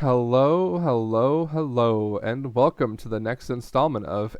Hello, hello, hello, and welcome to the next installment of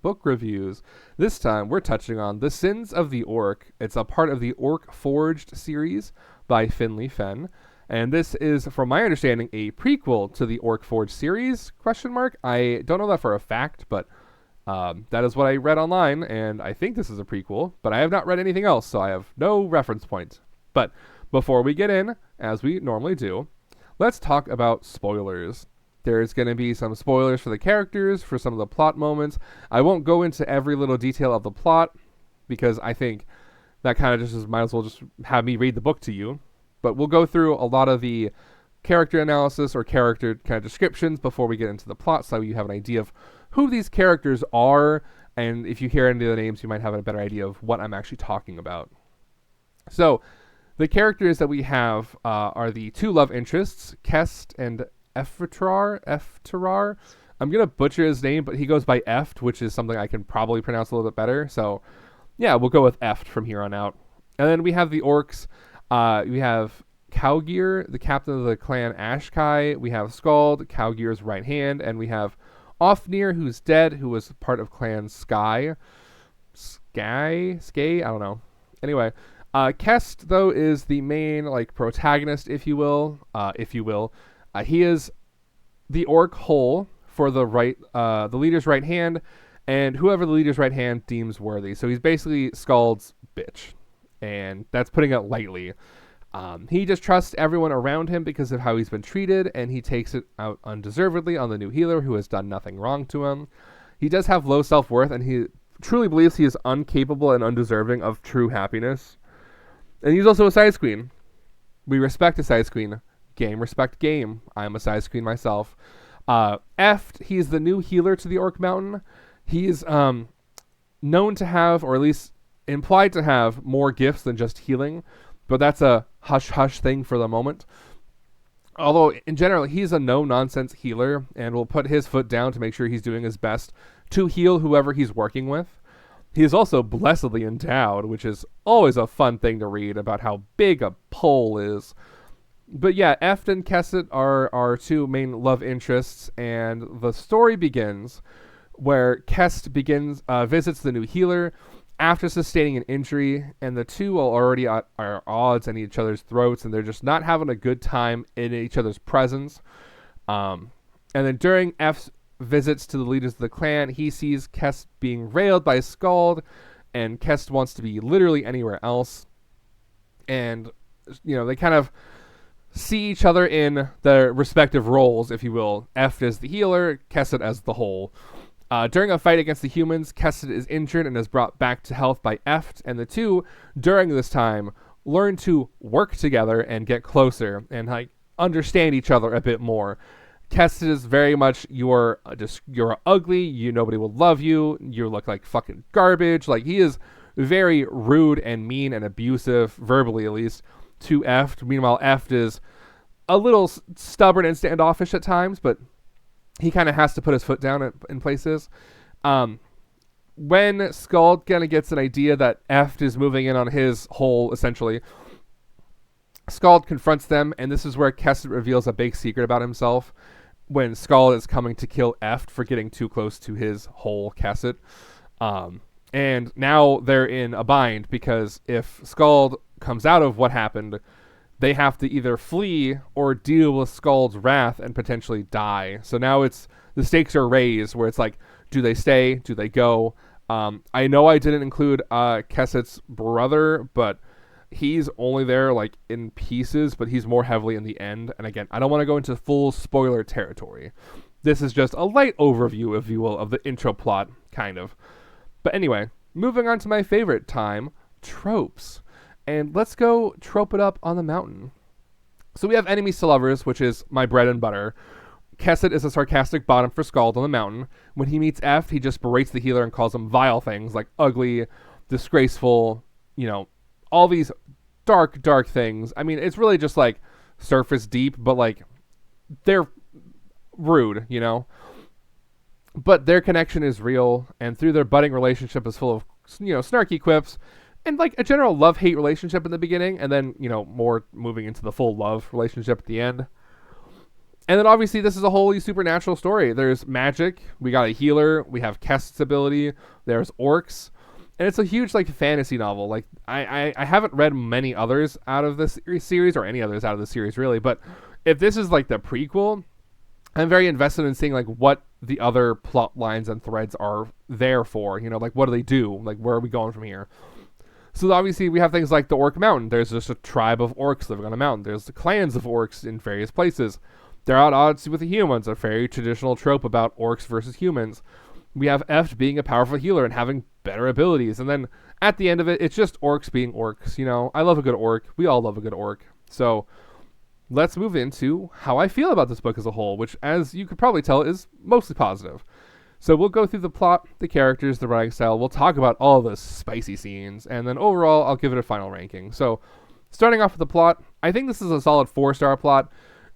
Book Reviews. This time we're touching on The Sins of the Orc. It's a part of the Orc Forged series by Finley Fenn, and this is, from my understanding, a prequel to the Orc Forged series, question mark. I don't know that for a fact, but that is what I read online, and I think this is a prequel, but I have not read anything else, so I have no reference point. But before we get in, as we normally do, let's talk about spoilers. There's going to be some spoilers for the characters, for some of the plot moments. I won't go into every little detail of the plot because I think that kind of just might as well just have me read the book to you. But we'll go through a lot of the character analysis or character kind of descriptions before we get into the plot so you have an idea of who these characters are. And if you hear any of the names, you might have a better idea of what I'm actually talking about. So, the characters that we have are the two love interests, Kest and Efterar. I'm going to butcher his name, but he goes by Eft, which is something I can probably pronounce a little bit better. So, yeah, we'll go with Eft from here on out. And then we have the orcs. We have Cowgear, the captain of the clan Ashkai. We have Skald, Cowgear's right hand. And we have Ofnir, who's dead, who was part of clan Sky. Sky? I don't know. Anyway, Kest, though, is the main protagonist, if you will. He is the orc whole for the leader's right hand, and whoever the leader's right hand deems worthy. So he's basically Skald's bitch, and that's putting it lightly. He just trusts everyone around him because of how he's been treated, and he takes it out undeservedly on the new healer who has done nothing wrong to him. He does have low self-worth, and he truly believes he is incapable and undeserving of true happiness. And he's also a size queen. We respect a size queen. Game, respect game. I'm a size queen myself. Eft, he's the new healer to the Orc Mountain. He's known to have, or at least implied to have, more gifts than just healing. But that's a hush-hush thing for the moment. Although, in general, he's a no-nonsense healer and will put his foot down to make sure he's doing his best to heal whoever he's working with. He is also blessedly endowed, which is always a fun thing to read about how big a pole is. But yeah, Eft and Kesset are our two main love interests, and the story begins where Kest visits the new healer after sustaining an injury, and the two are already at odds in each other's throats, and they're just not having a good time in each other's presence. And then during Eft's visits to the leaders of the clan, he sees Kest being railed by Skald, and Kest wants to be literally anywhere else. And, they kind of see each other in their respective roles, if you will. Eft as the healer, Kesset as the whole. During a fight against the humans, Kesset is injured and is brought back to health by Eft, and the two, during this time, learn to work together and get closer and understand each other a bit more. Kesset is very much you're ugly, nobody will love you, you look like fucking garbage. He is very rude and mean and abusive, verbally at least, to Eft. Meanwhile, Eft is a little stubborn and standoffish at times, but he kind of has to put his foot down in places. When Skald kind of gets an idea that Eft is moving in on his hole, essentially, Skald confronts them, and this is where Kesset reveals a big secret about himself when Skald is coming to kill Eft for getting too close to his whole Kesset. And now they're in a bind because if Skald comes out of what happened, they have to either flee or deal with Skald's wrath and potentially die. So now the stakes are raised where it's do they stay? Do they go? I know I didn't include Kesset's brother, but he's only there in pieces, but he's more heavily in the end. And again, I don't want to go into full spoiler territory. This is just a light overview, if you will, of the intro plot, kind of. But anyway, moving on to my favorite time, tropes. And let's go trope it up on the mountain. So we have enemies to lovers, which is my bread and butter. Kesset is a sarcastic bottom for Skald on the mountain. When he meets Eft, he just berates the healer and calls him vile things like ugly, disgraceful, all these dark, dark things. I mean, it's really just surface deep, but they're rude, But their connection is real, and through their budding relationship is full of, snarky quips, and a general love-hate relationship in the beginning, and then, more moving into the full love relationship at the end. And then obviously this is a wholly supernatural story. There's magic, we got a healer, we have Kest's ability, there's orcs, and it's a huge like fantasy novel. Like I haven't read many others out of this series or any others out of the series really, but if this is like the prequel, I'm very invested in seeing like what the other plot lines and threads are there for. You know, like what do they do? Like where are we going from here? So obviously we have things like the Orc Mountain. There's just a tribe of orcs living on a mountain. There's the clans of orcs in various places. They're at odds with the humans, a very traditional trope about orcs versus humans. We have Eft being a powerful healer and having better abilities. And then at the end of it, it's just orcs being orcs. You know, I love a good orc. We all love a good orc. So let's move into how I feel about this book as a whole, which, as you could probably tell, is mostly positive. So we'll go through the plot, the characters, the writing style. We'll talk about all the spicy scenes, and then overall, I'll give it a final ranking. So starting off with the plot, I think this is a solid 4-star plot.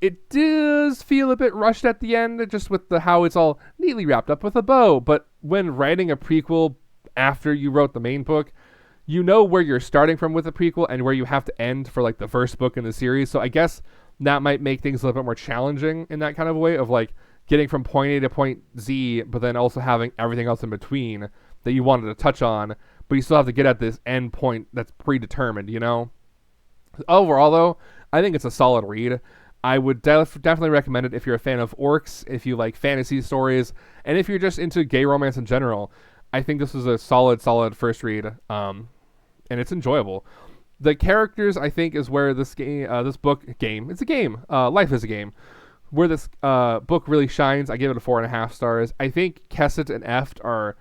It does feel a bit rushed at the end, just with how it's all neatly wrapped up with a bow. But when writing a prequel after you wrote the main book, you know where you're starting from with the prequel and where you have to end for like the first book in the series. So I guess that might make things a little bit more challenging in that kind of way of like getting from point A to point Z, but then also having everything else in between that you wanted to touch on, but you still have to get at this end point that's predetermined, you know? Overall, though, I think it's a solid read. I would definitely recommend it if you're a fan of orcs, if you like fantasy stories, and if you're just into gay romance in general. I think this is a solid first read, and it's enjoyable. The characters, I think, is where it's a game. Life is a game. Where this book really shines, I give it a 4.5 stars. I think Kesset and Eft are,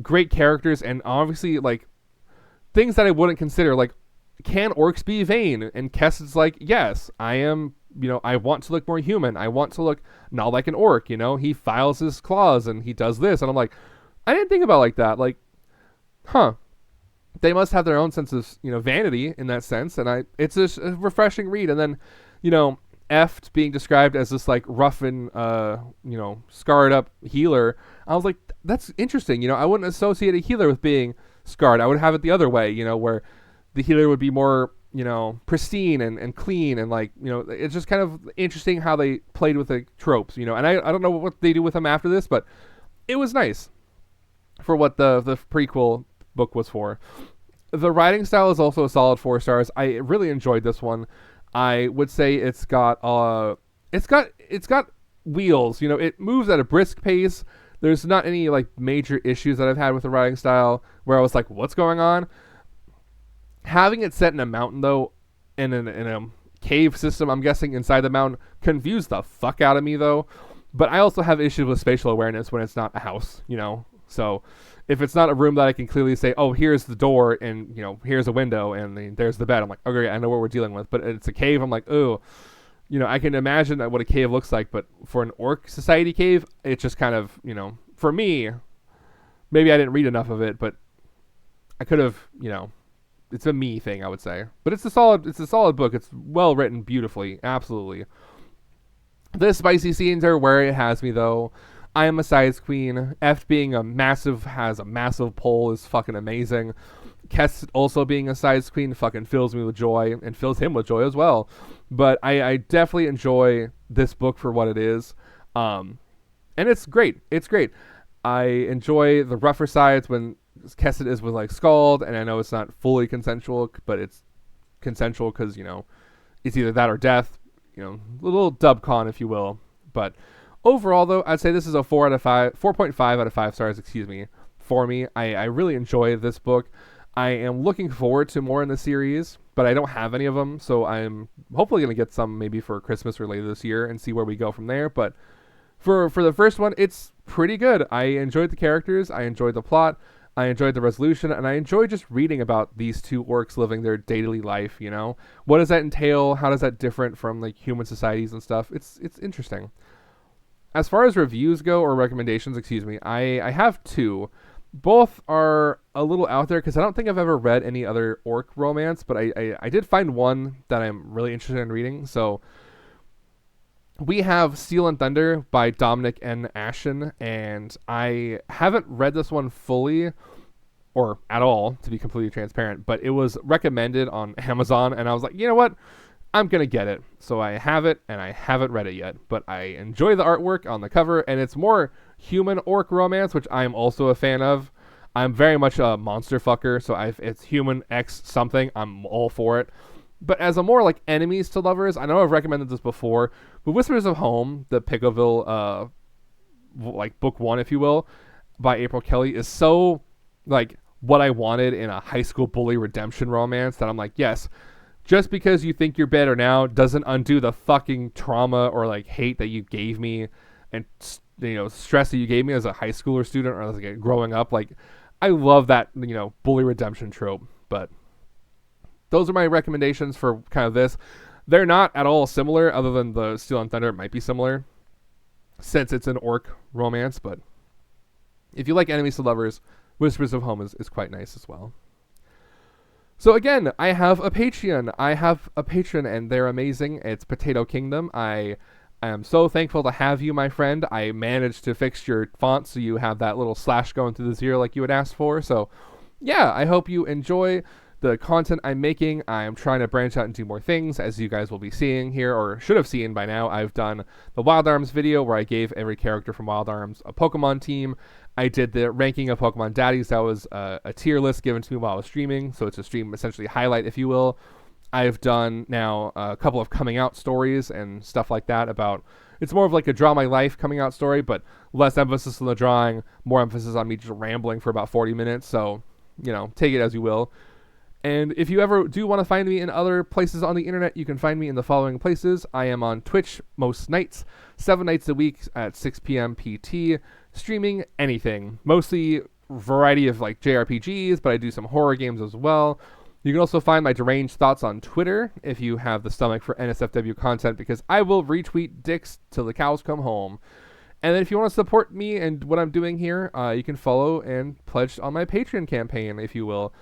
great characters, and obviously, like, things that I wouldn't consider, like, can orcs be vain? And Kesset's like, yes, I am, I want to look more human. I want to look not like an orc, He files his claws and he does this. And I'm like, I didn't think about it like that. Like, they must have their own sense of, vanity in that sense. And it's a refreshing read. And then, Eft being described as this like rough and scarred up healer, I was like, that's interesting. I wouldn't associate a healer with being scarred. I would have it the other way, where the healer would be more pristine and clean, and like it's just kind of interesting how they played with the tropes, and I don't know what they do with them after this, but it was nice for what the prequel book was for. The writing style is also a solid 4 stars. I really enjoyed this one. I would say it's got wheels. It moves at a brisk pace. There's not any like major issues that I've had with the writing style where I was like, what's going on? Having it set in a mountain though, in a cave system, I'm guessing inside the mountain, confused the fuck out of me though. But I also have issues with spatial awareness when it's not a house, So if it's not a room that I can clearly say, oh, here's the door and, here's a window and there's the bed, I'm like, okay, I know what we're dealing with. But it's a cave, I'm like, oh, I can imagine what a cave looks like. But for an orc society cave, it's just kind of, for me, maybe I didn't read enough of it, but I could have, it's a me thing, I would say. But it's a solid book. It's well written beautifully. Absolutely. The spicy scenes are where it has me, though. I am a size queen. Eft being has a massive pole is fucking amazing. Kess also being a size queen fucking fills me with joy and fills him with joy as well. But I definitely enjoy this book for what it is. And it's great. It's great. I enjoy the rougher sides when Kesset is with like Scald, and I know it's not fully consensual, but it's consensual because, it's either that or death. A little dub con, if you will. But overall, though, I'd say this is a 4.5 out of 5 stars, for me. I really enjoy this book. I am looking forward to more in the series, but I don't have any of them, so I'm hopefully going to get some maybe for Christmas or later this year and see where we go from there. But for the first one, it's pretty good. I enjoyed the characters, I enjoyed the plot, I enjoyed the resolution, and I enjoyed just reading about these two orcs living their daily life, What does that entail? How does that different from like human societies and stuff? It's interesting. As far as reviews go, or recommendations, I have 2. Both are a little out there because I don't think I've ever read any other orc romance, but I did find one that I'm really interested in reading. So we have Steel and Thunder by Dominic N. Ashen, and I haven't read this one fully or at all, to be completely transparent, but it was recommended on Amazon, and I was like, you know what? I'm going to get it. So I have it, and I haven't read it yet. But I enjoy the artwork on the cover, and it's more human orc romance, which I'm also a fan of. I'm very much a monster fucker, so it's human X something. I'm all for it. But as a more like enemies to lovers, I know I've recommended this before, but Whispers of Home, the Pickleville, like book one, if you will, by April Kelly, is so like what I wanted in a high school bully redemption romance that I'm like, yes, just because you think you're better now doesn't undo the fucking trauma or like hate that you gave me and stress that you gave me as a high schooler student or like growing up. Like, I love that bully redemption trope. But those are my recommendations for kind of this. They're not at all similar, other than the Steel and Thunder might be similar since it's an orc romance. But if you like enemies to lovers, Whispers of Home is quite nice as well. So again, I have a Patreon. And they're amazing. It's Potato Kingdom. I am so thankful to have you, my friend. I managed to fix your font so you have that little slash going through the zero like you had asked for. So yeah, I hope you enjoy the content I'm making. I'm trying to branch out and do more things, as you guys will be seeing here, or should have seen by now. I've done the Wild Arms video where I gave every character from Wild Arms a Pokemon team. I did the ranking of Pokemon Daddies. That was a tier list given to me while I was streaming, so it's a stream essentially highlight, if you will. I've done now a couple of coming out stories and stuff like that about, it's more of like a Draw My Life coming out story, but less emphasis on the drawing, more emphasis on me just rambling for about 40 minutes, so, take it as you will. And if you ever do want to find me in other places on the internet, you can find me in the following places. I am on Twitch most nights, 7 nights a week at 6 p.m. PT, streaming anything. Mostly variety of like JRPGs, but I do some horror games as well. You can also find my deranged thoughts on Twitter if you have the stomach for NSFW content, because I will retweet dicks till the cows come home. And then if you want to support me and what I'm doing here, you can follow and pledge on my Patreon campaign, if you will.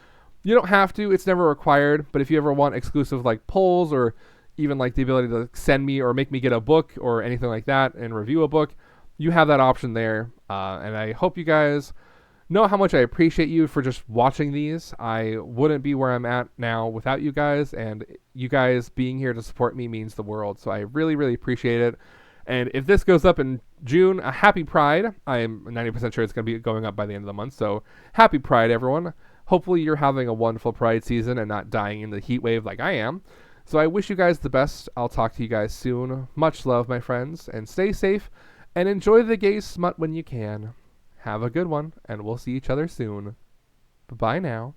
You don't have to, it's never required, but if you ever want exclusive like polls or even like the ability to send me or make me get a book or anything like that and review a book, you have that option there. And I hope you guys know how much I appreciate you for just watching these. I wouldn't be where I'm at now without you guys, and you guys being here to support me means the world. So I really, really appreciate it. And if this goes up in June, a happy Pride. I'm 90% sure it's going to be going up by the end of the month. So happy Pride, everyone. Hopefully you're having a wonderful Pride season and not dying in the heat wave like I am. So I wish you guys the best. I'll talk to you guys soon. Much love, my friends, and stay safe and enjoy the gay smut when you can. Have a good one, and we'll see each other soon. Bye-bye now.